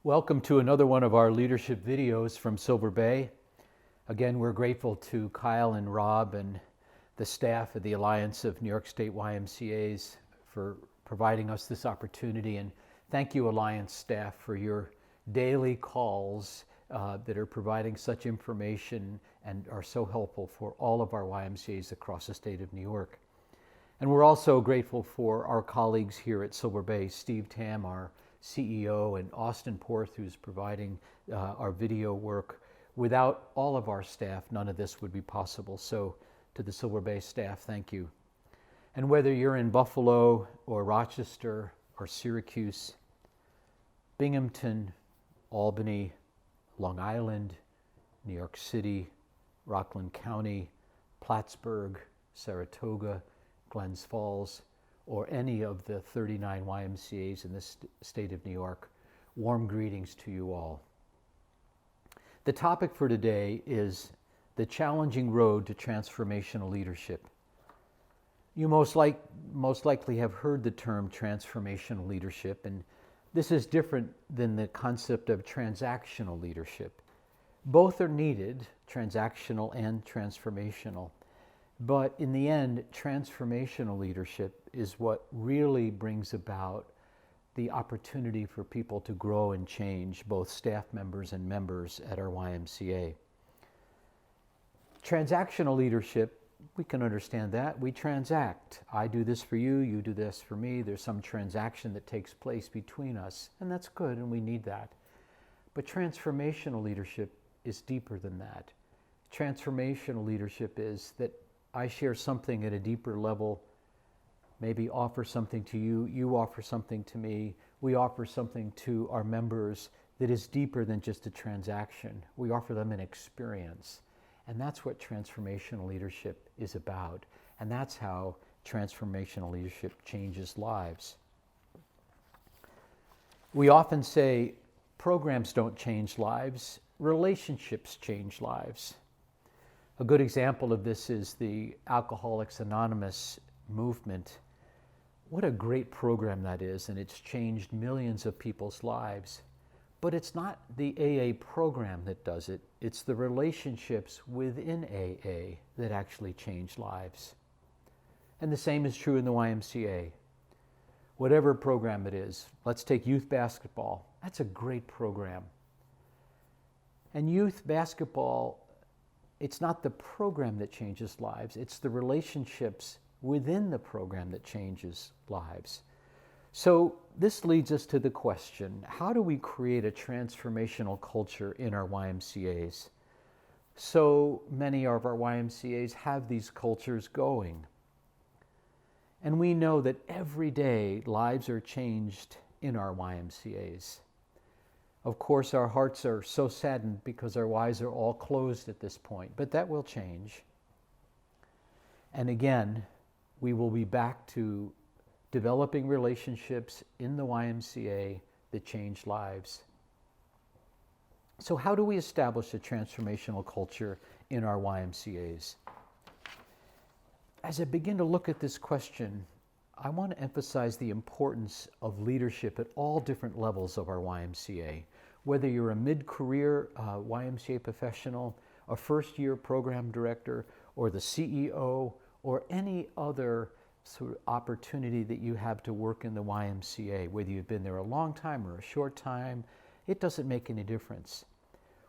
Welcome to another one of our leadership videos from Silver Bay. Again, we're grateful to Kyle and Rob and the staff of the Alliance of New York State YMCAs for providing us this opportunity. And thank you, Alliance staff, for your daily calls that are providing such information and are so helpful for all of our YMCAs across the state of New York. And we're also grateful for our colleagues here at Silver Bay, Steve Tam, our CEO, and Austin Porth, who's providing our video work. Without all of our staff, none of this would be possible. So to the Silver Bay staff, thank you. And whether you're in Buffalo or Rochester or Syracuse, Binghamton, Albany, Long Island, New York City, Rockland County, Plattsburgh, Saratoga, Glens Falls, or any of the 39 YMCAs in the state of New York, warm greetings to you all. The topic for today is the challenging road to transformational leadership. You most likely have heard the term transformational leadership, and this is different than the concept of transactional leadership. Both are needed, transactional and transformational. But in the end, transformational leadership is what really brings about the opportunity for people to grow and change, both staff members and members at our YMCA. Transactional leadership, we can understand that. We transact. I do this for you, you do this for me. There's some transaction that takes place between us, and that's good, and we need that. But transformational leadership is deeper than that. Transformational leadership is that I share something at a deeper level, maybe offer something to you, you offer something to me, we offer something to our members that is deeper than just a transaction. We offer them an experience. And that's what transformational leadership is about. And that's how transformational leadership changes lives. We often say programs don't change lives, relationships change lives. A good example of this is the Alcoholics Anonymous movement. What a great program that is, and it's changed millions of people's lives. But it's not the AA program that does it, it's the relationships within AA that actually change lives. And the same is true in the YMCA. Whatever program it is, let's take youth basketball. That's a great program. And youth basketball, it's not the program that changes lives, it's the relationships within the program that changes lives. So this leads us to the question, how do we create a transformational culture in our YMCAs? So many of our YMCAs have these cultures going. And we know that every day lives are changed in our YMCAs. Of course, our hearts are so saddened because our Ys are all closed at this point, but that will change. And again, we will be back to developing relationships in the YMCA that change lives. So how do we establish a transformational culture in our YMCAs? As I begin to look at this question, I want to emphasize the importance of leadership at all different levels of our YMCA. Whether you're a mid-career YMCA professional, a first-year program director, or the CEO, or any other sort of opportunity that you have to work in the YMCA, whether you've been there a long time or a short time, it doesn't make any difference.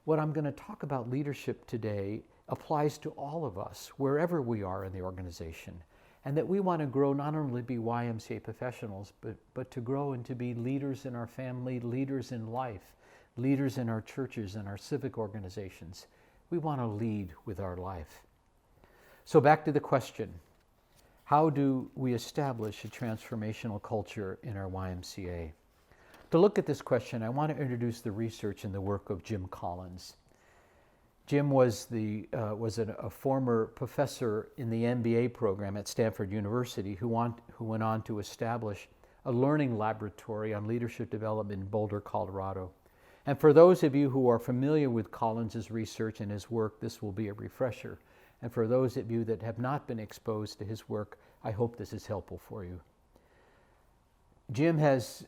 What I'm going to talk about leadership today applies to all of us, wherever we are in the organization, and that we want to grow not only to be YMCA professionals, but to grow and to be leaders in our family, leaders in life, leaders in our churches and our civic organizations. We want to lead with our life. So back to the question, how do we establish a transformational culture in our YMCA? To look at this question, I want to introduce the research and the work of Jim Collins. Jim was a former professor in the MBA program at Stanford University who went on to establish a learning laboratory on leadership development in Boulder, Colorado. And for those of you who are familiar with Collins's research and his work, this will be a refresher. And for those of you that have not been exposed to his work, I hope this is helpful for you. Jim has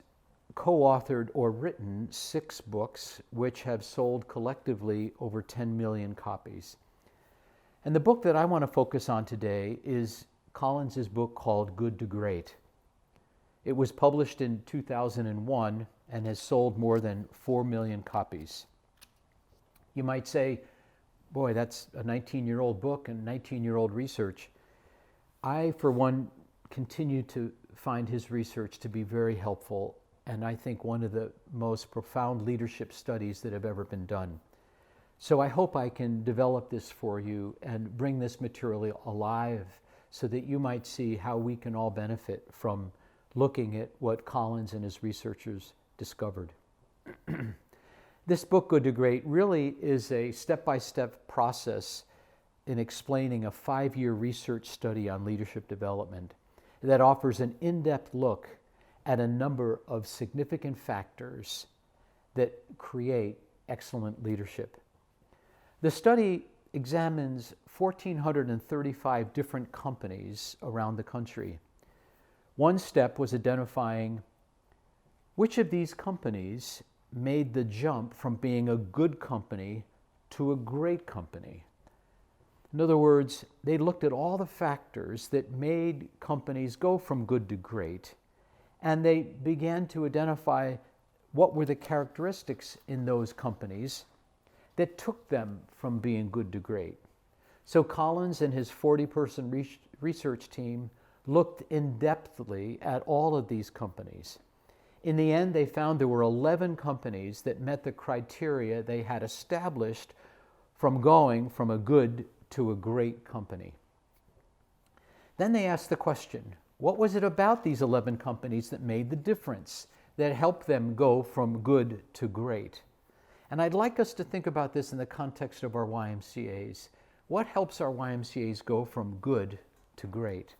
co-authored or written 6 books, which have sold collectively over 10 million copies. And the book that I want to focus on today is Collins's book called Good to Great. It was published in 2001 and has sold more than 4 million copies. You might say, boy, that's a 19-year-old book and 19-year-old research. I, for one, continue to find his research to be very helpful, and I think one of the most profound leadership studies that have ever been done. So I hope I can develop this for you and bring this material alive so that you might see how we can all benefit from looking at what Collins and his researchers discovered. This book, Good to Great, really is a step-by-step process in explaining a 5-year research study on leadership development that offers an in-depth look at a number of significant factors that create excellent leadership. The study examines 1,435 different companies around the country. One step was identifying which of these companies made the jump from being a good company to a great company. In other words, they looked at all the factors that made companies go from good to great, and they began to identify what were the characteristics in those companies that took them from being good to great. So Collins and his 40-person research team looked in-depthly at all of these companies. In the end, they found there were 11 companies that met the criteria they had established from going from a good to a great company. Then they asked the question, what was it about these 11 companies that made the difference, that helped them go from good to great? And I'd like us to think about this in the context of our YMCAs. What helps our YMCAs go from good to great?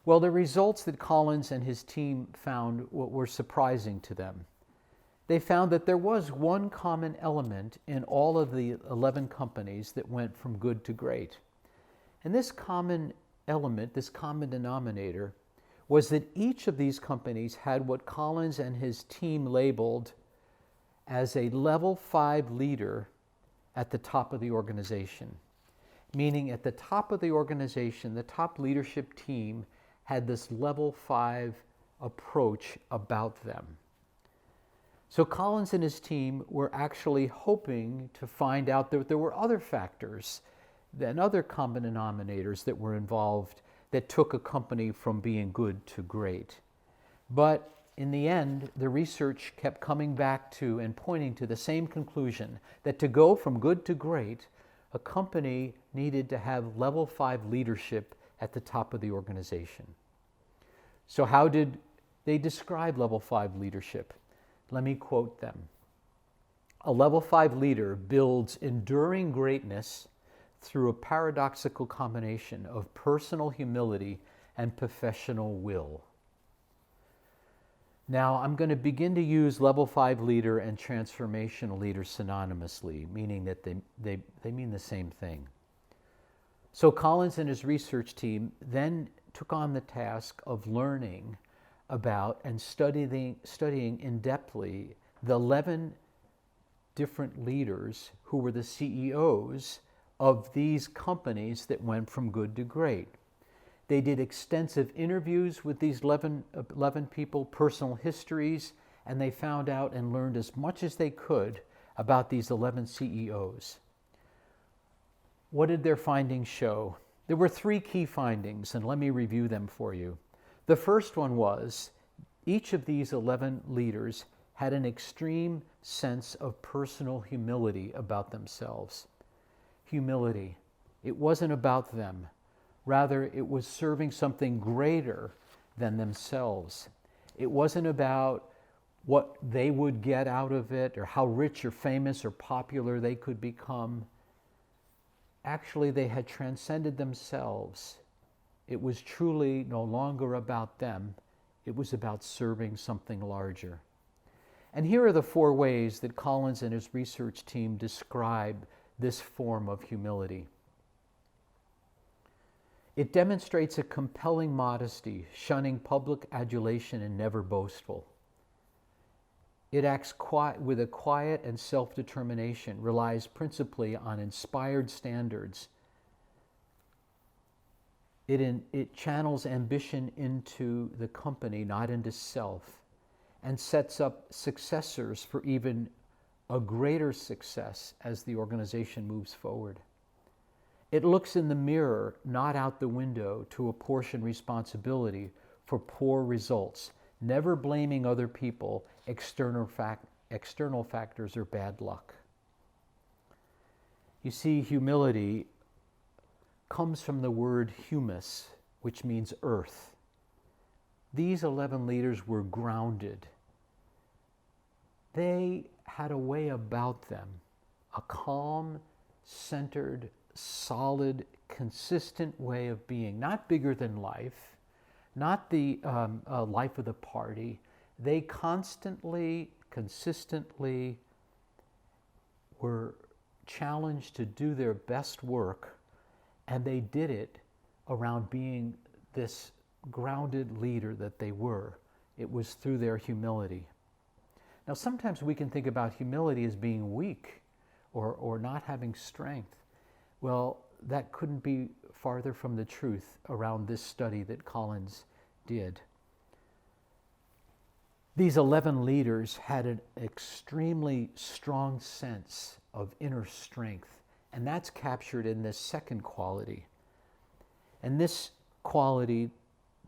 Well, the results that Collins and his team found were surprising to them. They found that there was one common element in all of the 11 companies that went from good to great. And this common element, this common denominator, was that each of these companies had what Collins and his team labeled as a level 5 leader at the top of the organization. Meaning at the top of the organization, the top leadership team had this level 5 approach about them. So Collins and his team were actually hoping to find out that there were other factors and other common denominators that were involved that took a company from being good to great. But in the end, the research kept coming back to and pointing to the same conclusion, that to go from good to great, a company needed to have level 5 leadership at the top of the organization. So how did they describe level 5 leadership? Let me quote them. A level 5 leader builds enduring greatness through a paradoxical combination of personal humility and professional will. Now, I'm going to begin to use level 5 leader and transformational leader synonymously, meaning that they mean the same thing. So Collins and his research team then took on the task of learning about and studying in-depthly the 11 different leaders who were the CEOs of these companies that went from good to great. They did extensive interviews with these 11 people, personal histories, and they found out and learned as much as they could about these 11 CEOs. What did their findings show? There were 3 key findings, and let me review them for you. The first one was each of these 11 leaders had an extreme sense of personal humility about themselves. Humility. It wasn't about them. Rather, it was serving something greater than themselves. It wasn't about what they would get out of it or how rich or famous or popular they could become. Actually, they had transcended themselves. It was truly no longer about them. It was about serving something larger. And here are the 4 ways that Collins and his research team describe this form of humility. It demonstrates a compelling modesty, shunning public adulation and never boastful. It acts with a quiet and self-determination, relies principally on inspired standards. It channels ambition into the company, not into self, and sets up successors for even a greater success as the organization moves forward. It looks in the mirror, not out the window, to apportion responsibility for poor results, never blaming other people, external factors, or bad luck. You see, humility comes from the word humus, which means earth. These 11 leaders were grounded. They had a way about them, a calm, centered, solid, consistent way of being, not bigger than life, not the life of the party. They consistently were challenged to do their best work, and they did it around being this grounded leader that they were. It was through their humility. Now, sometimes we can think about humility as being weak or not having strength. Well, that couldn't be farther from the truth around this study that Collins did. These 11 leaders had an extremely strong sense of inner strength, and that's captured in this second quality. And this quality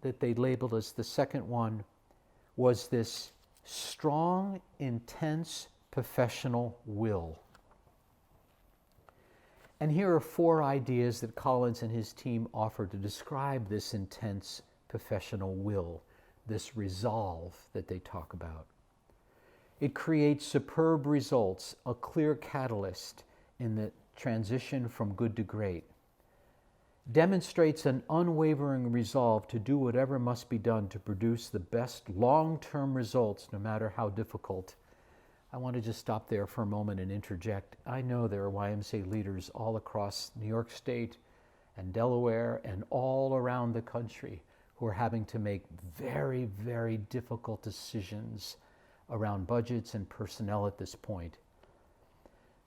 that they labeled as the second one was this strong, intense, professional will. And here are 4 ideas that Collins and his team offer to describe this intense professional will, this resolve that they talk about. It creates superb results, a clear catalyst in the transition from good to great. Demonstrates an unwavering resolve to do whatever must be done to produce the best long-term results, no matter how difficult. I want to just stop there for a moment and interject. I know there are YMCA leaders all across New York State and Delaware and all around the country who are having to make very, very difficult decisions around budgets and personnel at this point.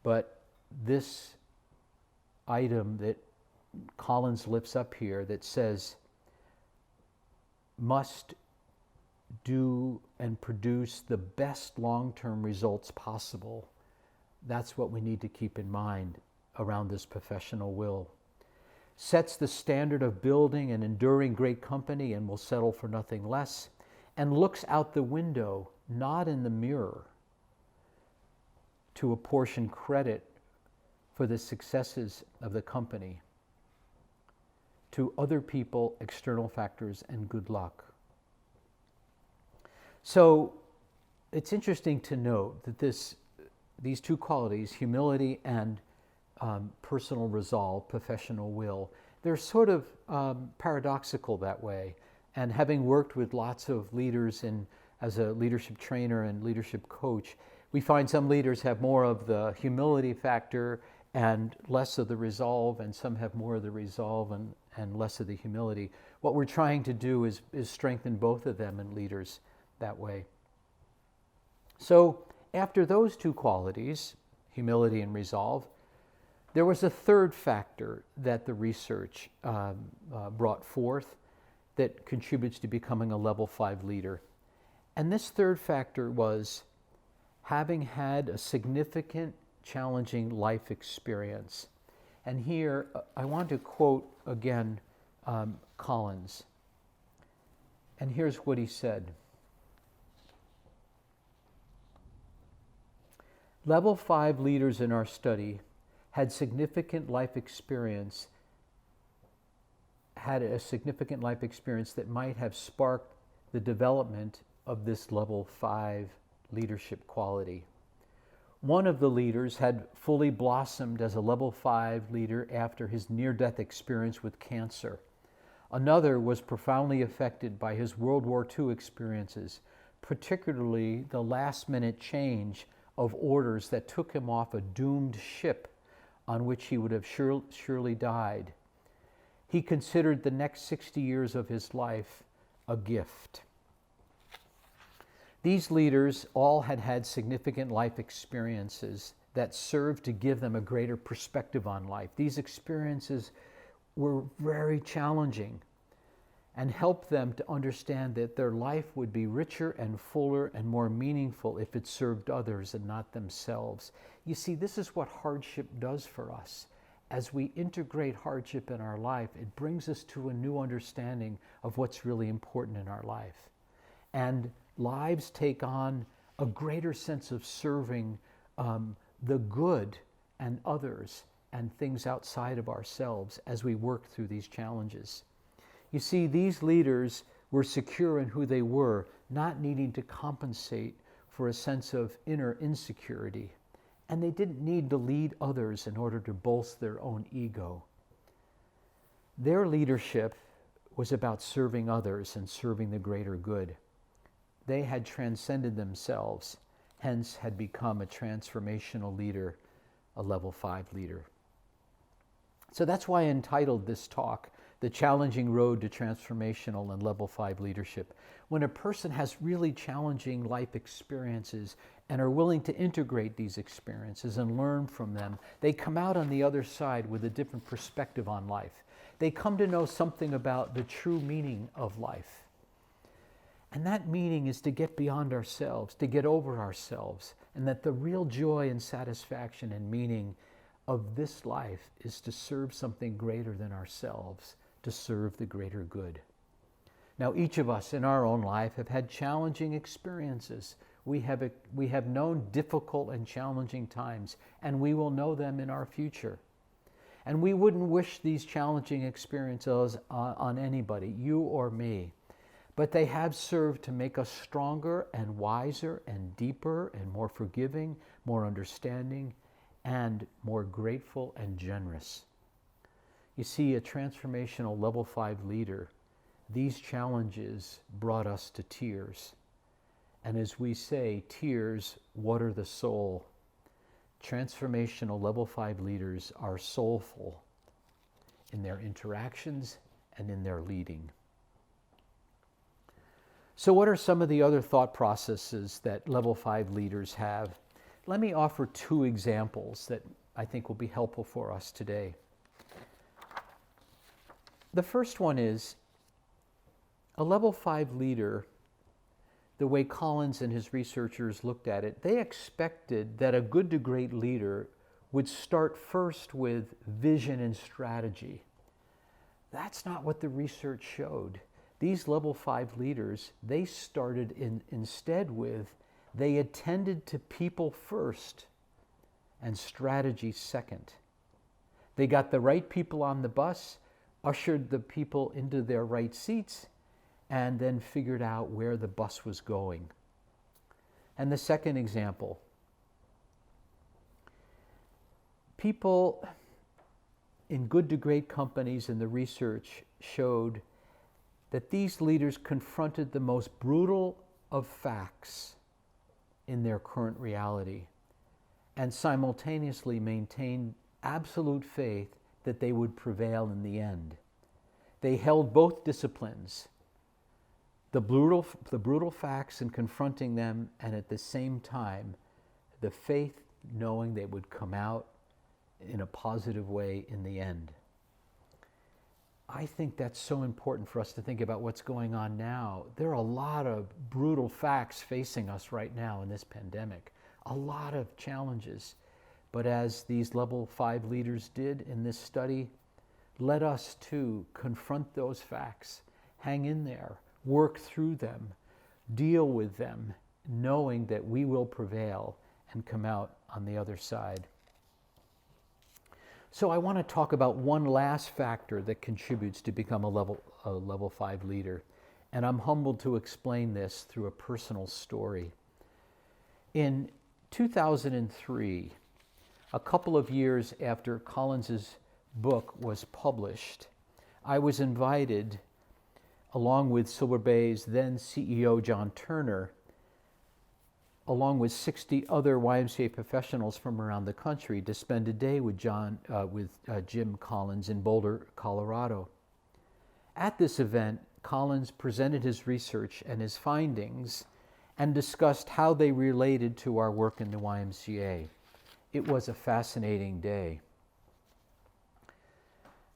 But this item that Collins lifts up here that says must do and produce the best long-term results possible. That's what we need to keep in mind around this professional will. Sets the standard of building and enduring great company and will settle for nothing less, and looks out the window, not in the mirror, to apportion credit for the successes of the company to other people, external factors, and good luck. So it's interesting to note that these 2 qualities, humility and personal resolve, professional will, they're sort of paradoxical that way. And having worked with lots of leaders as a leadership trainer and leadership coach, we find some leaders have more of the humility factor and less of the resolve, and some have more of the resolve and less of the humility. What we're trying to do is strengthen both of them in leaders that way. So after those 2 qualities, humility and resolve, there was a third factor that the research brought forth that contributes to becoming a level 5 leader. And this third factor was having had a significant, challenging life experience. And here I want to quote again Collins. And here's what he said. Level 5 leaders in our study had a significant life experience that might have sparked the development of this level 5 leadership quality. One of the leaders had fully blossomed as a level 5 leader after his near-death experience with cancer. Another was profoundly affected by his World War II experiences, particularly the last-minute change of orders that took him off a doomed ship on which he would have surely died. He considered the next 60 years of his life a gift. These leaders all had had significant life experiences that served to give them a greater perspective on life. These experiences were very challenging and helped them to understand that their life would be richer and fuller and more meaningful if it served others and not themselves. You see, this is what hardship does for us. As we integrate hardship in our life, it brings us to a new understanding of what's really important in our life. And lives take on a greater sense of serving the good and others and things outside of ourselves as we work through these challenges. You see, these leaders were secure in who they were, not needing to compensate for a sense of inner insecurity. And they didn't need to lead others in order to bolster their own ego. Their leadership was about serving others and serving the greater good. They had transcended themselves, hence had become a transformational leader, a level 5 leader. So that's why I entitled this talk, The Challenging Road to Transformational and Level 5 Leadership. When a person has really challenging life experiences and are willing to integrate these experiences and learn from them, they come out on the other side with a different perspective on life. They come to know something about the true meaning of life. And that meaning is to get beyond ourselves, to get over ourselves, and that the real joy and satisfaction and meaning of this life is to serve something greater than ourselves, to serve the greater good. Now, each of us in our own life have had challenging experiences. We have known difficult and challenging times, and we will know them in our future. And we wouldn't wish these challenging experiences on anybody, you or me. But they have served to make us stronger and wiser and deeper and more forgiving, more understanding, and more grateful and generous. You see, a transformational level 5 leader, these challenges brought us to tears. And as we say, tears water the soul. Transformational level 5 leaders are soulful in their interactions and in their leading. So what are some of the other thought processes that level 5 leaders have? Let me offer 2 examples that I think will be helpful for us today. The first one is a level 5 leader, the way Collins and his researchers looked at it, they expected that a good to great leader would start first with vision and strategy. That's not what the research showed. These level 5 leaders, they started instead with, they attended to people first and strategy second. They got the right people on the bus, ushered the people into their right seats, and then figured out where the bus was going. And the second example, people in good to great companies in the research showed that these leaders confronted the most brutal of facts in their current reality and simultaneously maintained absolute faith that they would prevail in the end. They held both disciplines, the brutal facts and confronting them, and at the same time, the faith knowing they would come out in a positive way in the end. I think that's so important for us to think about what's going on now. There are a lot of brutal facts facing us right now in this pandemic, a lot of challenges. But as these level 5 leaders did in this study, let us too confront those facts, hang in there, work through them, deal with them, knowing that we will prevail and come out on the other side. So I want to talk about one last factor that contributes to become a level 5 leader. And I'm humbled to explain this through a personal story. In 2003, a couple of years after Collins's book was published, I was invited, along with Silver Bay's then CEO John Turner, along with 60 other YMCA professionals from around the country, to spend a day with Jim Collins in Boulder, Colorado. At this event, Collins presented his research and his findings and discussed how they related to our work in the YMCA. It was a fascinating day.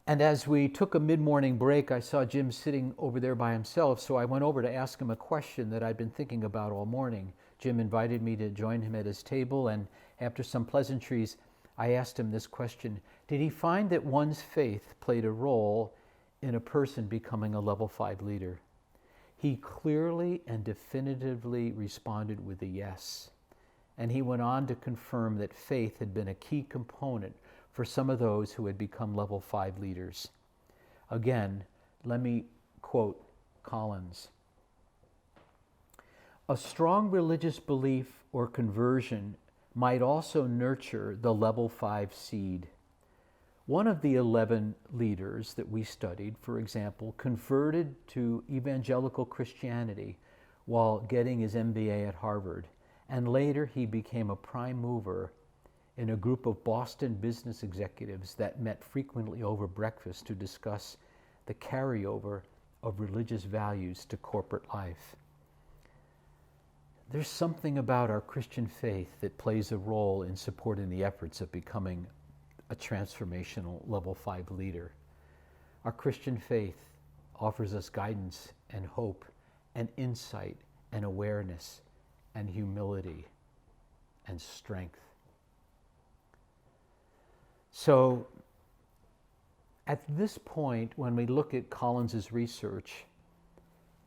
And as we took a mid-morning break, I saw Jim sitting over there by himself, so I went over to ask him a question that I'd been thinking about all morning. Jim invited me to join him at his table, and after some pleasantries, I asked him this question: did he find that one's faith played a role in a person becoming a level 5 leader? He clearly and definitively responded with a yes. And he went on to confirm that faith had been a key component for some of those who had become level 5 leaders. Again, let me quote Collins. A strong religious belief or conversion might also nurture the level 5 seed. One of the 11 leaders that we studied, for example, converted to evangelical Christianity while getting his MBA at Harvard, and later he became a prime mover in a group of Boston business executives that met frequently over breakfast to discuss the carryover of religious values to corporate life. There's something about our Christian faith that plays a role in supporting the efforts of becoming a transformational level 5 leader. Our Christian faith offers us guidance and hope and insight and awareness and humility and strength. So at this point, when we look at Collins's research,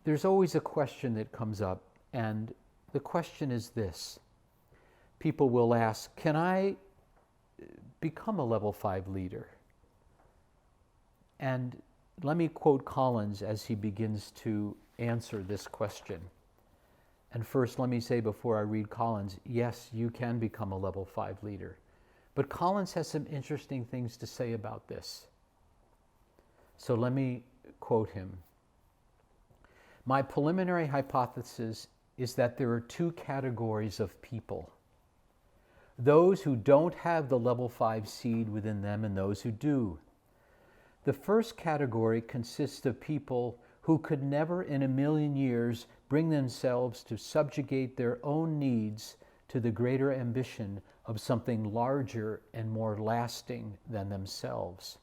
there's always a question that comes up, and the question is this. People will ask, can I become a level 5 leader? And let me quote Collins as he begins to answer this question. And first, let me say before I read Collins, yes, you can become a level 5 leader. But Collins has some interesting things to say about this. So let me quote him. My preliminary hypothesis is that there are two categories of people: those who don't have the level 5 seed within them and those who do. The first category consists of people who could never in a million years bring themselves to subjugate their own needs to the greater ambition of something larger and more lasting than themselves.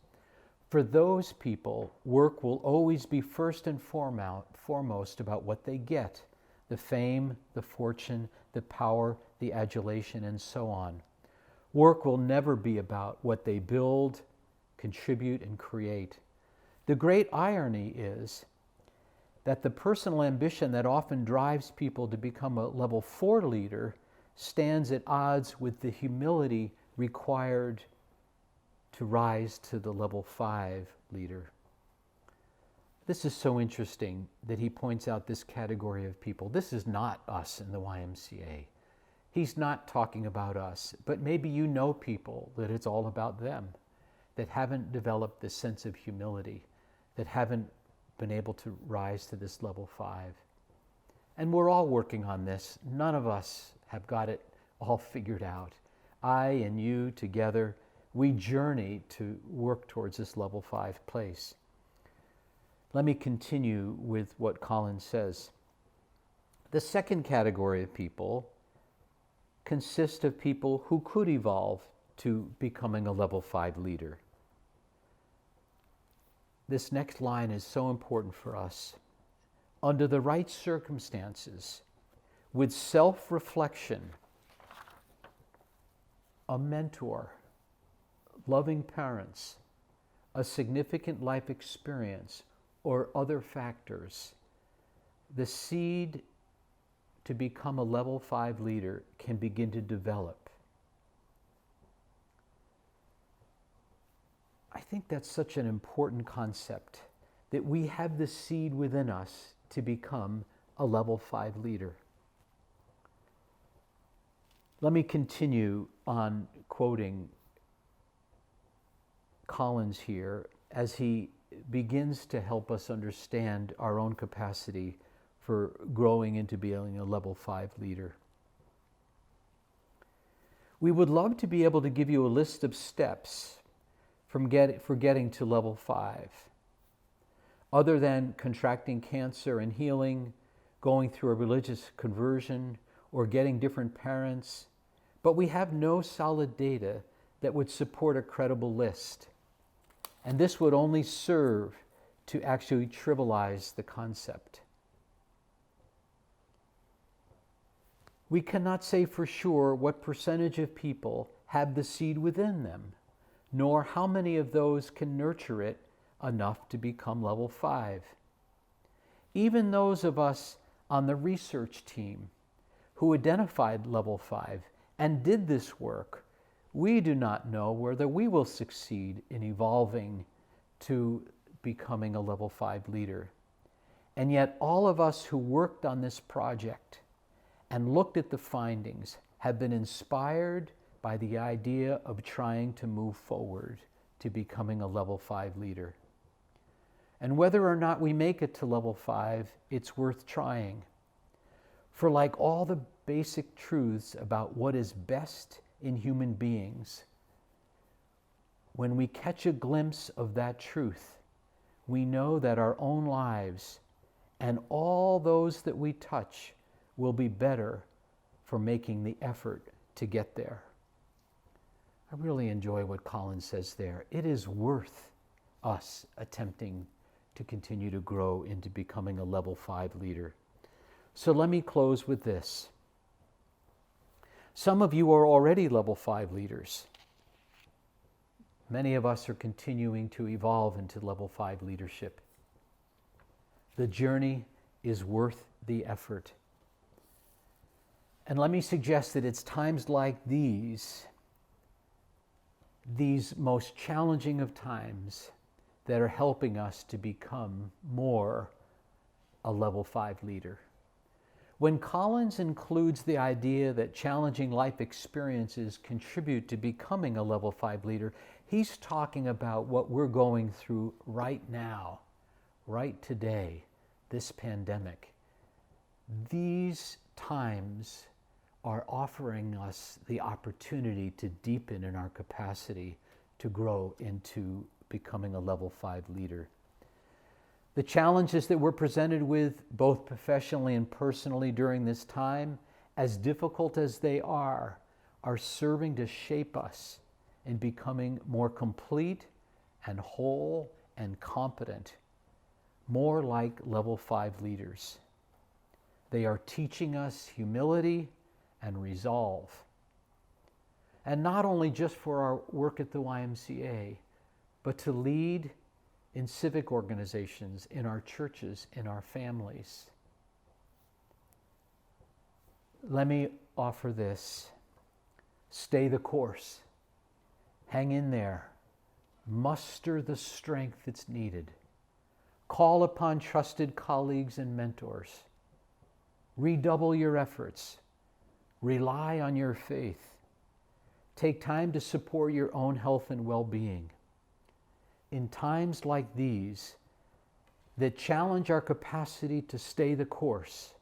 For those people, work will always be first and foremost about what they get: the fame, the fortune, the power, the adulation, and so on. Work will never be about what they build, contribute, and create. The great irony is that the personal ambition that often drives people to become a level 4 leader stands at odds with the humility required to rise to the level 5 leader. This is so interesting that he points out this category of people. This is not us in the YMCA. He's not talking about us, but maybe you know people that it's all about them, that haven't developed this sense of humility, that haven't been able to rise to this level 5. And we're all working on this. None of us have got it all figured out. I and you together, we journey to work towards this level 5 place. Let me continue with what Collins says. The second category of people consists of people who could evolve to becoming a level 5 leader. This next line is so important for us. Under the right circumstances, with self-reflection, a mentor, loving parents, a significant life experience, or other factors, the seed to become a level 5 leader can begin to develop. I think that's such an important concept, that we have the seed within us to become a level 5 leader. Let me continue on quoting Collins here as he begins to help us understand our own capacity for growing into being a level 5 leader. We would love to be able to give you a list of steps for getting to level 5. Other than contracting cancer and healing, going through a religious conversion, or getting different parents, but we have no solid data that would support a credible list. And this would only serve to actually trivialize the concept. We cannot say for sure what percentage of people have the seed within them, nor how many of those can nurture it enough to become level 5. Even those of us on the research team who identified level 5 and did this work, we do not know whether we will succeed in evolving to becoming a level 5 leader. And yet all of us who worked on this project and looked at the findings have been inspired by the idea of trying to move forward to becoming a level 5 leader. And whether or not we make it to level 5, it's worth trying. For like all the basic truths about what is best in human beings, when we catch a glimpse of that truth, we know that our own lives and all those that we touch will be better for making the effort to get there. I really enjoy what Colin says there. It is worth us attempting to continue to grow into becoming a level 5 leader. So let me close with this. Some of you are already level 5 leaders. Many of us are continuing to evolve into level 5 leadership. The journey is worth the effort. And let me suggest that it's times like these most challenging of times, that are helping us to become more a level 5 leader. When Collins includes the idea that challenging life experiences contribute to becoming a level 5 leader, he's talking about what we're going through right now, right today, this pandemic. These times are offering us the opportunity to deepen in our capacity to grow into becoming a level 5 leader. The challenges that we're presented with, both professionally and personally during this time, as difficult as they are serving to shape us in becoming more complete and whole and competent, more like level 5 leaders. They are teaching us humility and resolve. And not only just for our work at the YMCA, but to lead in civic organizations, in our churches, in our families. Let me offer this. Stay the course. Hang in there. Muster the strength that's needed. Call upon trusted colleagues and mentors. Redouble your efforts. Rely on your faith. Take time to support your own health and well-being. In times like these that challenge our capacity to stay the course,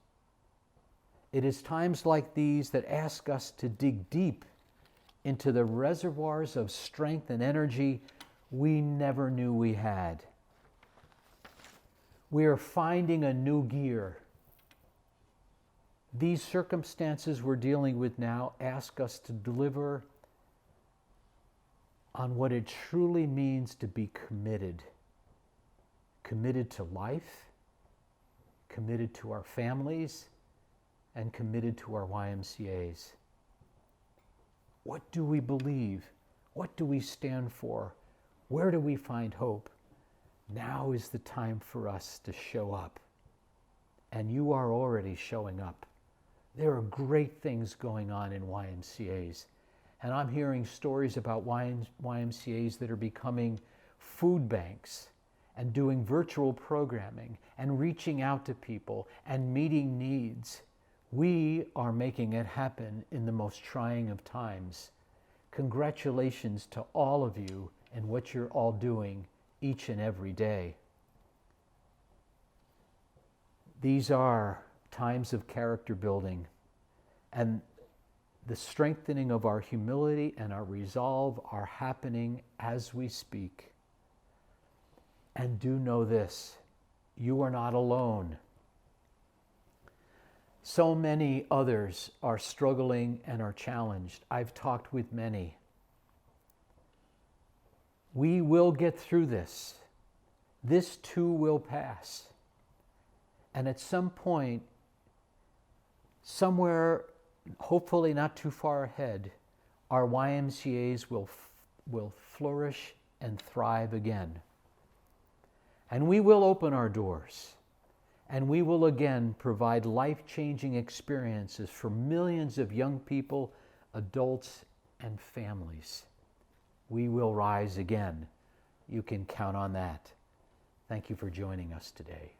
it is times like these that ask us to dig deep into the reservoirs of strength and energy we never knew we had. We are finding a new gear. These circumstances we're dealing with now ask us to deliver on what it truly means to be committed. Committed to life, committed to our families, and committed to our YMCAs. What do we believe? What do we stand for? Where do we find hope? Now is the time for us to show up. And you are already showing up. There are great things going on in YMCAs. And I'm hearing stories about YMCAs that are becoming food banks and doing virtual programming and reaching out to people and meeting needs. We are making it happen in the most trying of times. Congratulations to all of you and what you're all doing each and every day. These are times of character building, and the strengthening of our humility and our resolve are happening as we speak. And do know this, you are not alone. So many others are struggling and are challenged. I've talked with many. We will get through this. This too will pass. And at some point, somewhere, hopefully not too far ahead, our YMCAs will flourish and thrive again. And we will open our doors. And we will again provide life-changing experiences for millions of young people, adults, and families. We will rise again. You can count on that. Thank you for joining us today.